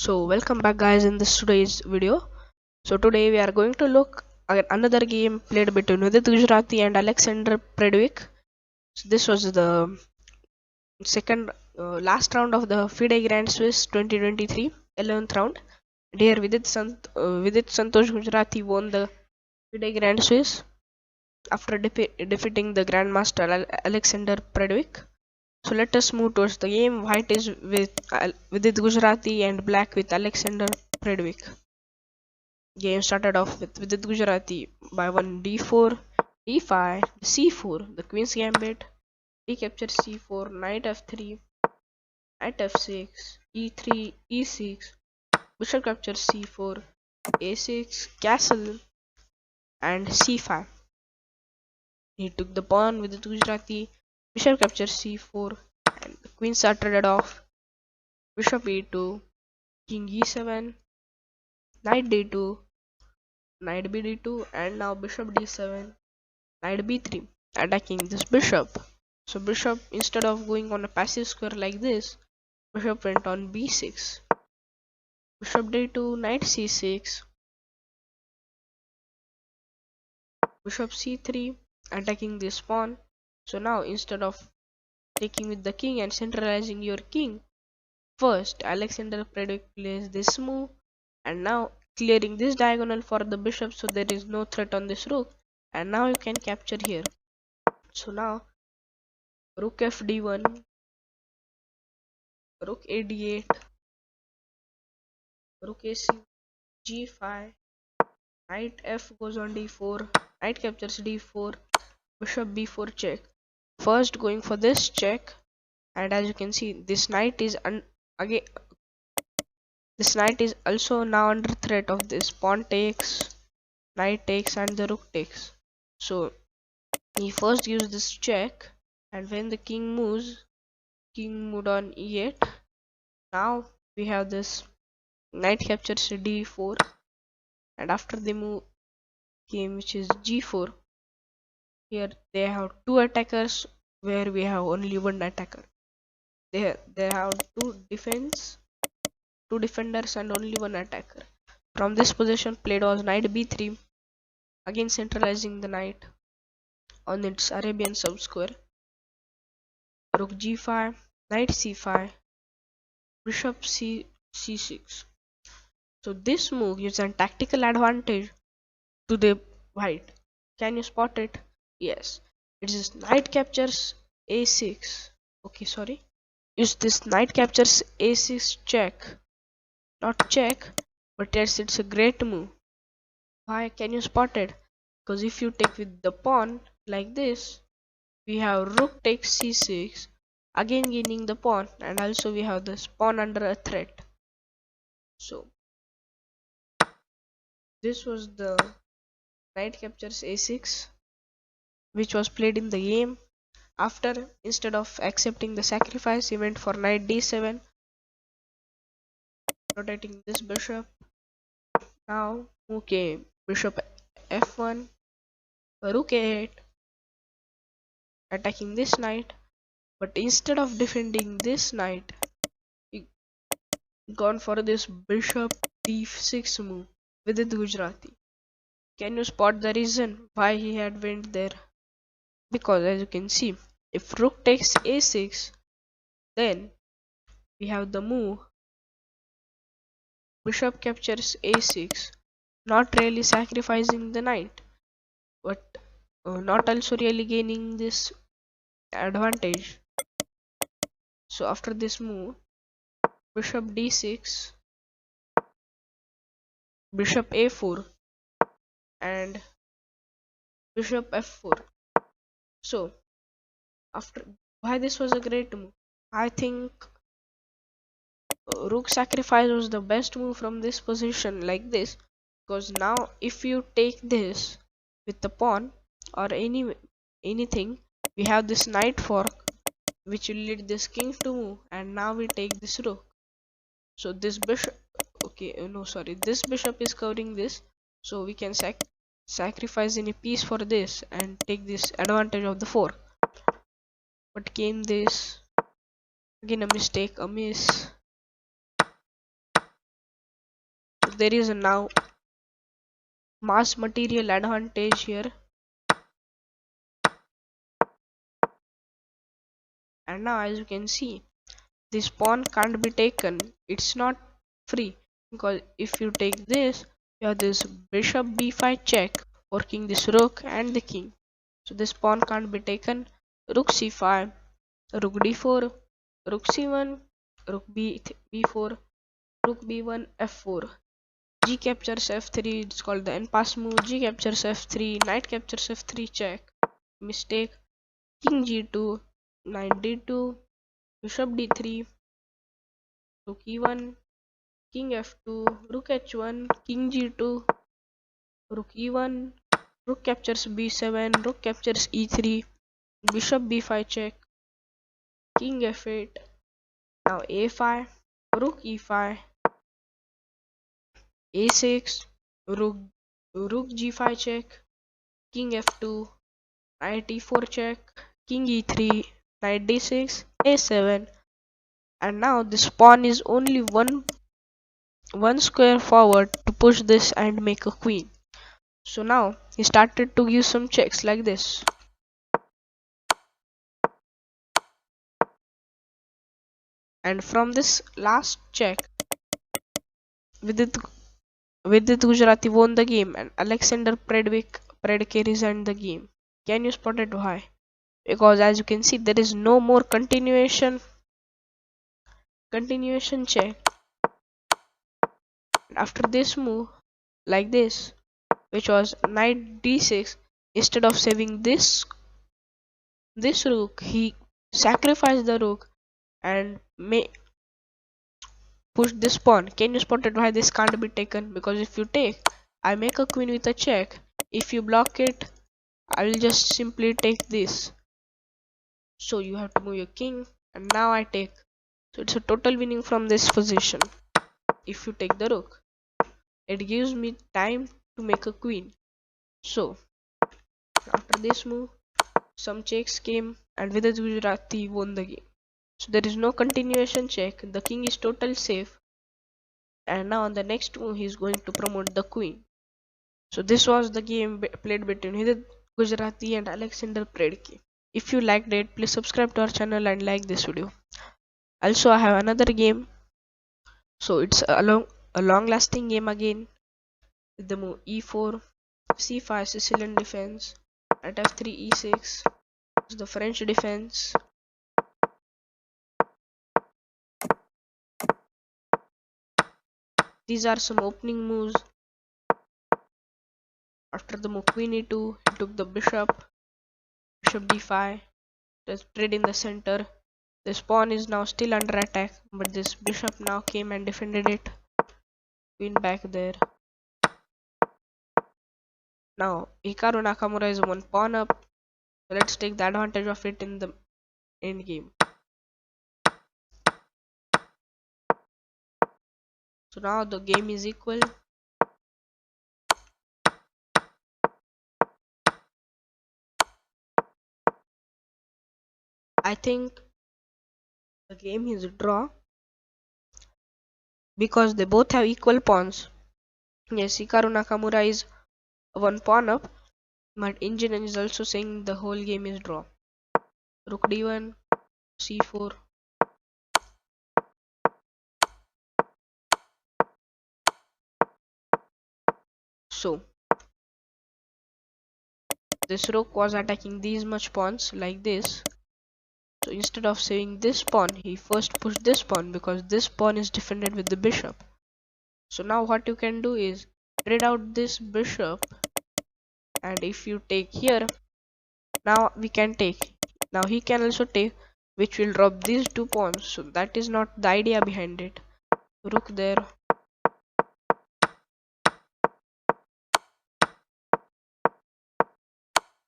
So welcome back guys in this today's video. So today we are going to look at another game played between Vidit Gujrathi and Alexander Predke. So this was the second last round of the FIDE Grand Swiss 2023 11th round. And here Vidit Santosh Gujrathi won the FIDE Grand Swiss after defeating the Grandmaster Alexander Predke. So let us move towards the game. White is with Vidit Gujrathi and black with Alexander Predke. Game started off with Vidit Gujrathi by 1 d4, d5, c4, the queen's gambit, d captures c4, knight f3, knight f6, e3, e6, bishop captures c4, a6, castle, and c5. He took the pawn with the Gujrathi, bishop captures c4, and the queens are traded off, bishop e2, king e7, knight d2, knight bd2, and now bishop d7, knight b3, attacking this bishop. So bishop, instead of going on a passive square like this, bishop went on b6, bishop d2, knight c6, bishop c3, attacking this pawn. So now instead of taking with the king and centralizing your king, first Alexander Predke plays this move, and now clearing this diagonal for the bishop, so there is no threat on this rook, and now you can capture here. So now rook f d1, rook a d8, rook ac, g5, knight f goes on d4, knight captures d4, bishop b4 check. First going for this check, and as you can see, this knight is again this knight is also now under threat of this pawn takes, knight takes, and the rook takes. So he first used this check, and when the king moves, king moved on e8. Now we have this knight captures d4, and after the move came which is g4. Here they have two attackers where we have only one attacker. They have two defenders and only one attacker. From this position played was knight b3, again centralizing the knight on its Arabian subsquare. Rook g5, knight c5, bishop c6. So this move gives a tactical advantage to the white. Can you spot it? Yes. It is knight captures a6. Okay, sorry. Use this knight captures a6 check. Not check, but yes, it's a great move. Why can you spot it? Because if you take with the pawn like this, we have rook takes c6, again gaining the pawn, and also we have this pawn under a threat. So this was the knight captures a6 which was played in the game. After, instead of accepting the sacrifice, he went for knight d7, rotating this bishop. Now okay, bishop f1, rook a8, attacking this knight, but instead of defending this knight, he gone for this bishop d6 move with the Gujrathi. Can you spot the reason why he had went there? Because as you can see, if rook takes a6, then we have the move bishop captures a6, not really sacrificing the knight, but not also really gaining this advantage. So after this move, bishop d6, bishop a4, and bishop f4. So after, why this was a great move? I think rook sacrifice was the best move from this position like this, because now if you take this with the pawn or anything, we have this knight fork which will lead this king to move, and now we take this rook. So this bishop, okay, no sorry, this bishop is covering this, so we can sacrifice any piece for this and take this advantage of the fork. But came this, again a mistake, a miss. there is a now mass material advantage here. And now as you can see, this pawn can't be taken. It's not free, because if you take this, you have this bishop b5 check working this rook and the king. So this pawn can't be taken. Rook c5, rook d4, rook c1, rook b4, rook b1, f4. G captures f3, it's called the end pass move. G captures f3, knight captures f3 check, mistake. King g2, knight d2, bishop d3, rook e1, king f2, rook h1, king g2, rook e1, rook captures b7, rook captures e3, bishop b5 check, king f8, now a5, rook e5, a6, rook g5 check, king f2, knight e4 check, king e3, knight d6, a7, and now this pawn is only one square forward to push this and make a queen. So now he started to give some checks like this. And from this last check, Vidit Gujrathi won the game and Alexander Predke resigned the game. Can you spot it why? Because as you can see, there is no more continuation check. After this move, like this, which was knight d6, instead of saving this rook, he sacrificed the rook and push this pawn. Can you spot it why this can't be taken? Because if you take, I make a queen with a check. If you block it, I will just simply take this. So you have to move your king, and now I take. So it's a total winning from this position. If you take the rook, it gives me time to make a queen. So after this move, some checks came and Vidit Gujrathi won the game. So there is no continuation check. The king is total safe. And now on the next move, he is going to promote the queen. So this was the game played between Vidit Gujrathi and Alexander Predke. If you liked it, please subscribe to our channel and like this video. Also, I have another game. So it's a long lasting game again, with the move e4, c5 Sicilian defense, at f3 e6 the French defense. These are some opening moves. After the move queen e2, he took the bishop d5, there's trade in the center. This pawn is now still under attack, but this bishop now came and defended it. Queen back there. Now Hikaru Nakamura is one pawn up. So let's take the advantage of it in the end game. So now the game is equal. I think the game is a draw because they both have equal pawns. Yes, Hikaru Nakamura is one pawn up, but Engineer is also saying the whole game is draw. Rook d1, c4. So this rook was attacking these much pawns like this. So instead of saving this pawn, he first pushed this pawn because this pawn is defended with the bishop. So now what you can do is trade out this bishop, and if you take here, now we can take. Now he can also take, which will drop these two pawns. So that is not the idea behind it. Rook there.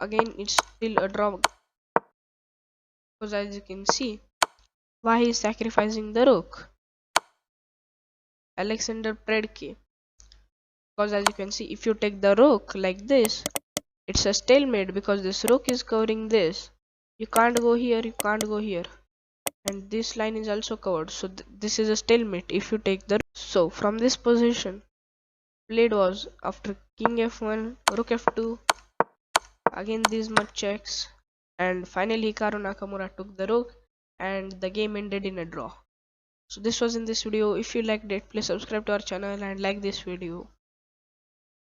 Again, it's still a draw because as you can see, why he is sacrificing the rook, Alexander Predke. Because as you can see, if you take the rook like this, it's a stalemate because this rook is covering this. You can't go here, you can't go here, and this line is also covered. So this is a stalemate if you take the. So from this position, played was after king f1, rook f2, again these much checks, and finally Hikaru Nakamura took the rook, and the game ended in a draw. So this was in this video. If you liked it, please subscribe to our channel and like this video.